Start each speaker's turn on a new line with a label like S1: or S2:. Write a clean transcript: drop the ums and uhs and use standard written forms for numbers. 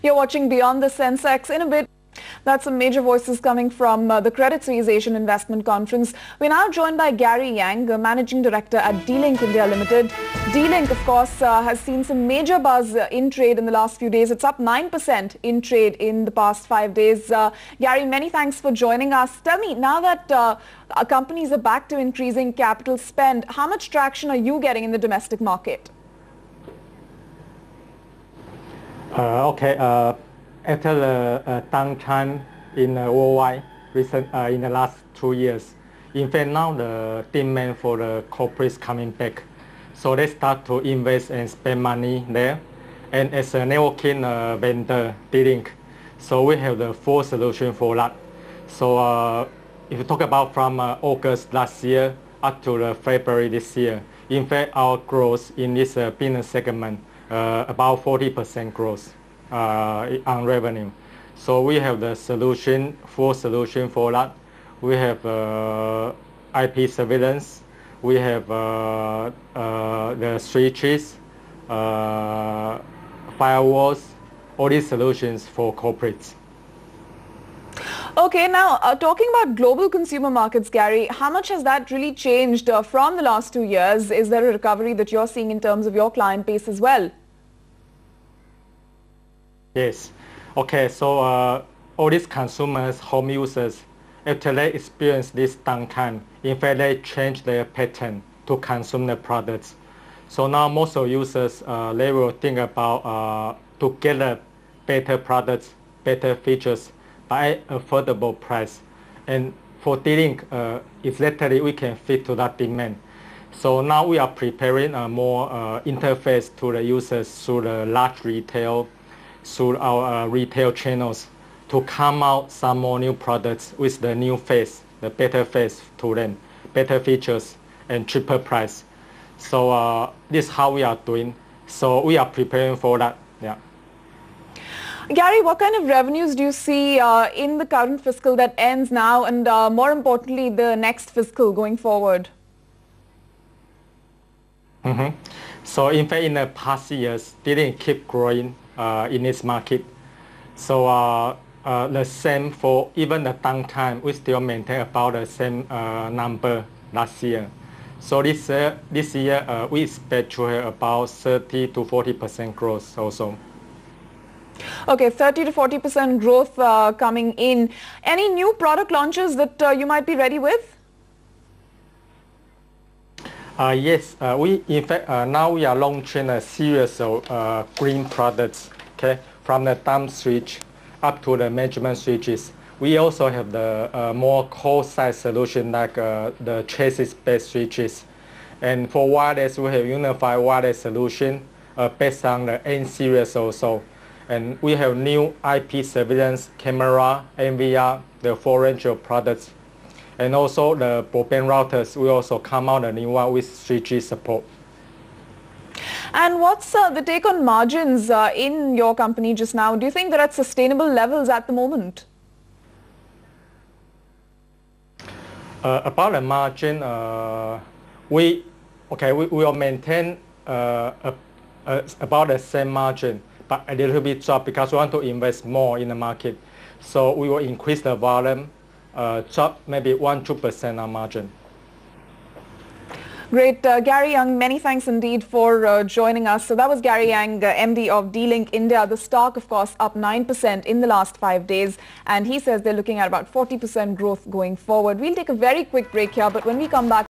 S1: You're watching Beyond the Sensex. In a bit, that's some major voices coming from the Credit Suisse Asian Investment Conference. We're now joined by Gary Yang, Managing Director at D-Link India Limited. D-Link, of course, has seen some major buzz in trade in the last few days. It's up 9% in trade in the past 5 days. Gary, many thanks for joining us. Tell me, now that companies are back to increasing capital spend, how much traction are you getting in the domestic market?
S2: After the downturn in worldwide in the last 2 years, in fact now the demand for the corporates coming back, so they start to invest and spend money there. And as a networking vendor, D-Link, so we have the full solution for that. So if you talk about from August last year up to February this year, in fact our growth in this business segment about 40% growth on revenue. So we have the solution, full solution for that. We have IP surveillance. We have the switches, firewalls, all these solutions for corporates.
S1: Okay, now talking about global consumer markets, Gary, how much has that really changed from the last 2 years? Is there a recovery that you're seeing in terms of your client base as well?
S2: Yes. Okay, so all these consumers, home users, after they experience this downtime, in fact, they change their pattern to consume the products. So now most of users, they will think about to get a better products, better features by affordable price. And for D-Link, exactly we can fit to that demand. So now we are preparing a more interface to the users through the large retail, through our retail channels, to come out some more new products with the new face, the better face to them, better features and cheaper price. So this is how we are doing. So we are preparing for that. Yeah.
S1: Gary, what kind of revenues do you see in the current fiscal that ends now, and more importantly, the next fiscal going forward?
S2: So in fact, in the past years, D-Link keep growing in this market. So the same for even the downtime, we still maintain about the same number last year. So this year we expect to have about 30 to 40% growth also.
S1: Okay, 30 to 40% growth coming in. Any new product launches that you might be ready with?
S2: Yes, in fact now we are launching a series of green products, okay, from the dump switch up to the management switches. We also have the more core size solution like the chassis-based switches. And for wireless, we have unified wireless solution based on the N series also. And we have new IP surveillance camera, NVR, the full range of products. And also the broadband routers, we also come out a new one with 3G support.
S1: And what's the take on margins in your company just now? Do you think they're at sustainable levels at the moment?
S2: About the margin, we will maintain about the same margin, but a little bit drop because we want to invest more in the market. So we will increase the volume, drop maybe 1-2% on margin.
S1: Great. Gary Yang, many thanks indeed for joining us. So that was Gary Yang, MD of D-Link India. The stock, of course, up 9% in the last 5 days. And he says they're looking at about 40% growth going forward. We'll take a very quick break here, but when we come back,